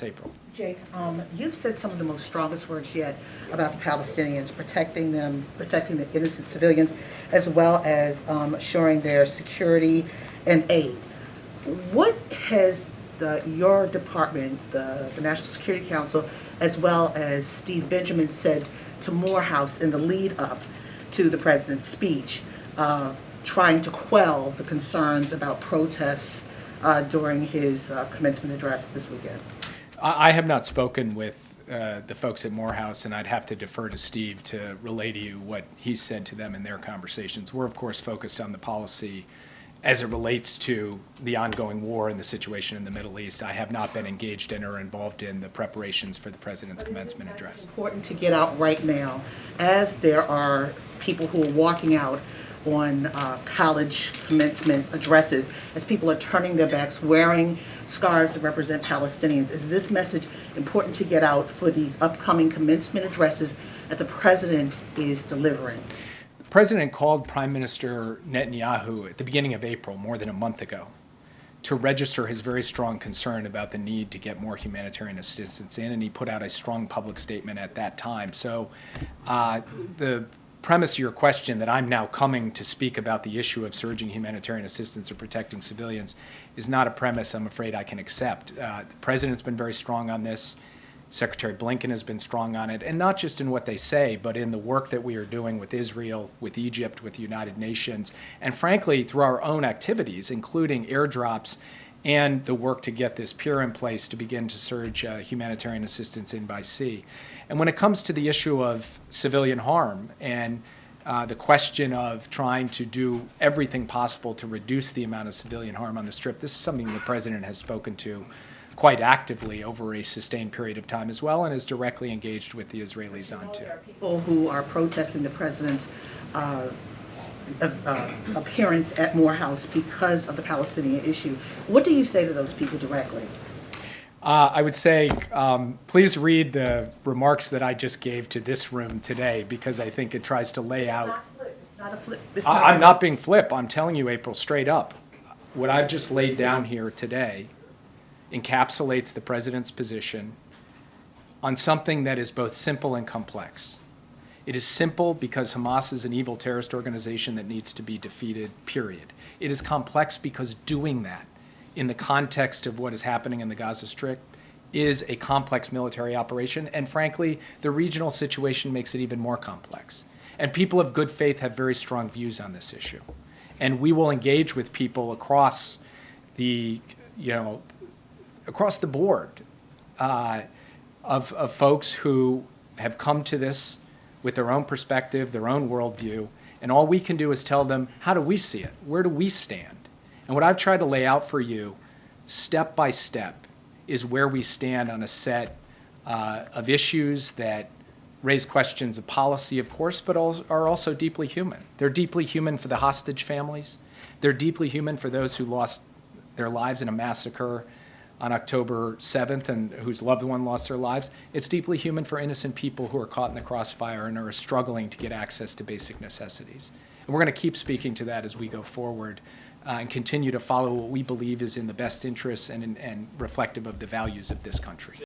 April. Jake, you've said some of the most strongest words yet about the Palestinians, protecting them, protecting the innocent civilians, as well as assuring their security and aid. What has your department, the National Security Council, as well as Steve Benjamin said to Morehouse in the lead up to the president's speech, trying to quell the concerns about protests during his commencement address this weekend? I have not spoken with the folks at Morehouse, and I'd have to defer to Steve to relay to you what he said to them in their conversations. We're, of course, focused on the policy as it relates to the ongoing war and the situation in the Middle East. I have not been engaged in or involved in the preparations for the president's commencement address. It's important to get out right now, as there are people who are walking out on college commencement addresses, as people are turning their backs, wearing scarves that represent Palestinians. Is this message important to get out for these upcoming commencement addresses that the president is delivering? The president called Prime Minister Netanyahu at the beginning of April, more than a month ago, to register his very strong concern about the need to get more humanitarian assistance in, and he put out a strong public statement at that time. So the premise of your question, that I'm now coming to speak about the issue of surging humanitarian assistance or protecting civilians, is not a premise I'm afraid I can accept. The president's been very strong on this. Secretary Blinken has been strong on it, and not just in what they say, but in the work that we are doing with Israel, with Egypt, with the United Nations, and frankly, through our own activities, including airdrops and the work to get this pier in place to begin to surge humanitarian assistance in by sea. And when it comes to the issue of civilian harm and the question of trying to do everything possible to reduce the amount of civilian harm on the Strip, this is something the president has spoken to quite actively over a sustained period of time as well, and is directly engaged with the Israelis on too. There are people who are protesting the president's appearance at Morehouse because of the Palestinian issue. What do you say to those people directly? I would say, please read the remarks that I just gave to this room today, because I think it tries to lay out. It's not a flip. I'm not being flip. I'm telling you, April, straight up. What I've just laid down here today encapsulates the president's position on something that is both simple and complex. It is simple because Hamas is an evil terrorist organization that needs to be defeated, period. It is complex because doing that in the context of what is happening in the Gaza Strip is a complex military operation, and frankly, the regional situation makes it even more complex. And people of good faith have very strong views on this issue. And we will engage with people across the, across the board of folks who have come to this with their own perspective, their own worldview, and all we can do is tell them, how do we see it? Where do we stand? And what I've tried to lay out for you, step by step, is where we stand on a set of issues that raise questions of policy, of course, but are also deeply human. They're deeply human for the hostage families. They're deeply human for those who lost their lives in a massacre on October 7th and whose loved one lost their lives. It's deeply human for innocent people who are caught in the crossfire and are struggling to get access to basic necessities. And we're going to keep speaking to that as we go forward and continue to follow what we believe is in the best interests and reflective of the values of this country.